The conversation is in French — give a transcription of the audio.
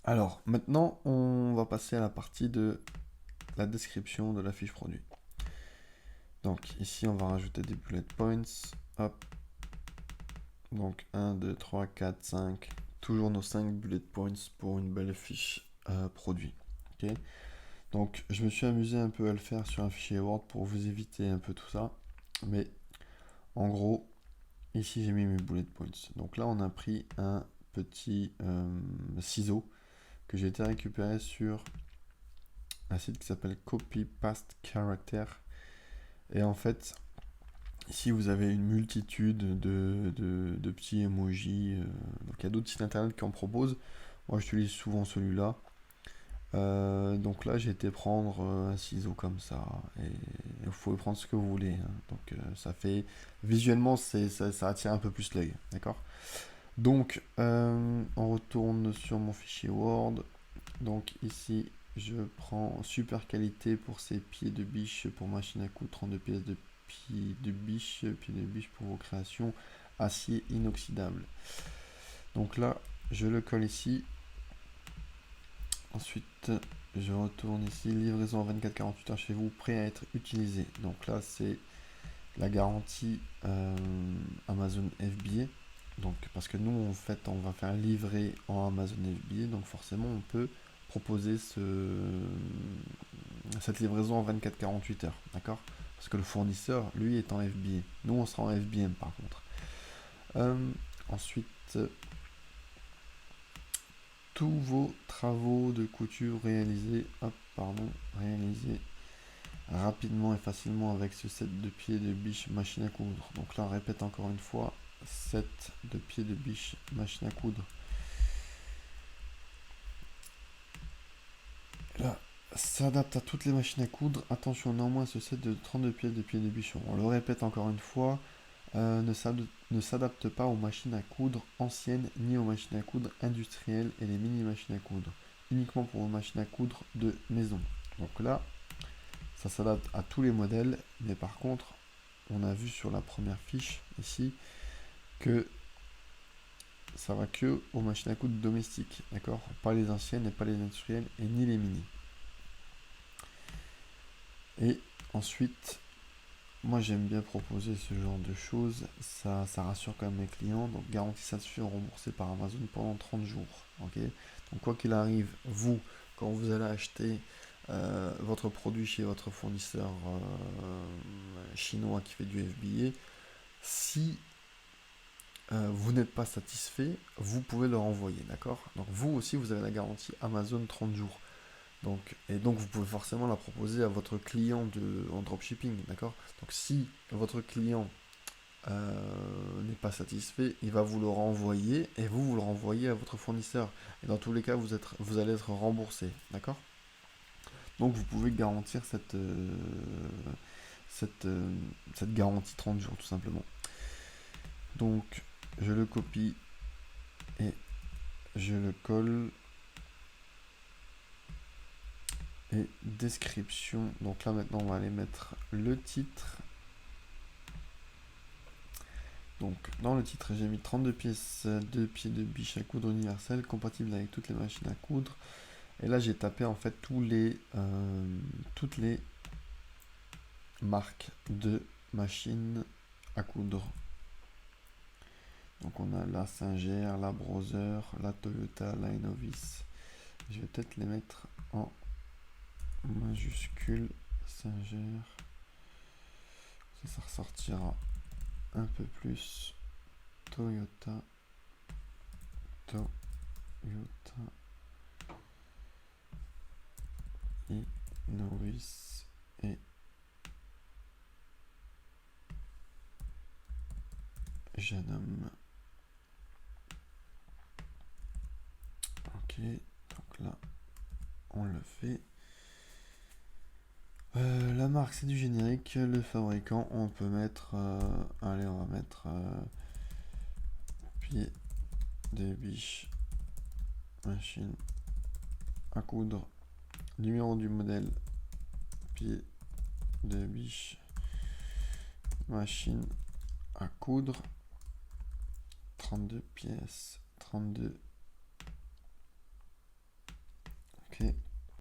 Alors, maintenant, on va passer à la partie de la description de la fiche produit. Donc, ici, on va rajouter des bullet points. Hop. Donc, 1, 2, 3, 4, 5. Toujours nos 5 bullet points pour une belle fiche produit. Ok. Donc, je me suis amusé un peu à le faire sur un fichier Word pour vous éviter un peu tout ça. Mais, en gros, ici, j'ai mis mes bullet points. Donc là, on a pris un petit ciseau que j'ai été récupéré sur un site qui s'appelle Copy Past Character. Et en fait, ici vous avez une multitude de petits emojis. Donc il y a d'autres sites internet qui en proposent. Moi j'utilise souvent celui-là. Donc là j'ai été prendre un ciseau comme ça. Et vous pouvez prendre ce que vous voulez, hein. Donc ça fait. Visuellement ça attire un peu plus l'œil. D'accord. Donc on retourne sur mon fichier Word. Donc ici, je prends super qualité pour ces pieds de biche pour machine à coudre, 32 pièces de pieds de biche pour vos créations, acier inoxydable. Donc là, je le colle ici. Ensuite, je retourne ici, livraison à 24-48 heures chez vous, prêt à être utilisé. Donc là, c'est la garantie Amazon FBA. Donc, parce que nous, en fait, on va faire livrer en Amazon FBA, donc forcément, on peut proposer cette livraison en 24-48 heures, d'accord. Parce que le fournisseur, lui, est en FBA. Nous, on sera en FBM, par contre. Ensuite, tous vos travaux de couture réalisés rapidement et facilement avec ce set de pieds de biche machine à coudre. Donc là, on répète encore une fois, set de pieds de biche machine à coudre. Là, s'adapte à toutes les machines à coudre. Attention, néanmoins, ce set de 32 pièces de pieds de biche, on le répète encore une fois, ne s'adapte pas aux machines à coudre anciennes ni aux machines à coudre industrielles et les mini machines à coudre. Uniquement pour vos machines à coudre de maison. Donc là, ça s'adapte à tous les modèles, mais par contre, on a vu sur la première fiche ici que ça va que aux machines à coudre domestiques, d'accord? Pas les anciennes et pas les industrielles et ni les mini. Et ensuite, moi j'aime bien proposer ce genre de choses, ça rassure quand même mes clients, donc garantie satisfait remboursé par Amazon pendant 30 jours. Ok. Donc quoi qu'il arrive, vous, quand vous allez acheter votre produit chez votre fournisseur chinois qui fait du FBA, si vous n'êtes pas satisfait, vous pouvez le renvoyer, d'accord. Donc vous aussi, vous avez la garantie Amazon 30 jours. Donc vous pouvez forcément la proposer à votre client en dropshipping, d'accord. Donc si votre client n'est pas satisfait, il va vous le renvoyer et vous le renvoyez à votre fournisseur. Et dans tous les cas, vous allez être remboursé, d'accord. Donc vous pouvez garantir cette garantie 30 jours, tout simplement. Donc je le copie et je le colle. Et description. Donc là maintenant on va aller mettre le titre. Donc dans le titre j'ai mis 32 pièces de pieds de biche à coudre universel compatible avec toutes les machines à coudre. Et là j'ai tapé en fait toutes les marques de machines à coudre. Donc on a la Singer, la Brother, la Toyota, la Inovis. Je vais peut-être les mettre en majuscule. Singer. Ça ressortira un peu plus. Toyota, Toyota, Inovis et Janum. Ok, donc là, on le fait. La marque, c'est du générique. Le fabricant, on peut mettre... allez, on va mettre... pied de biche, machine à coudre. Numéro du modèle, pied de biche, machine à coudre. 32 pièces, 32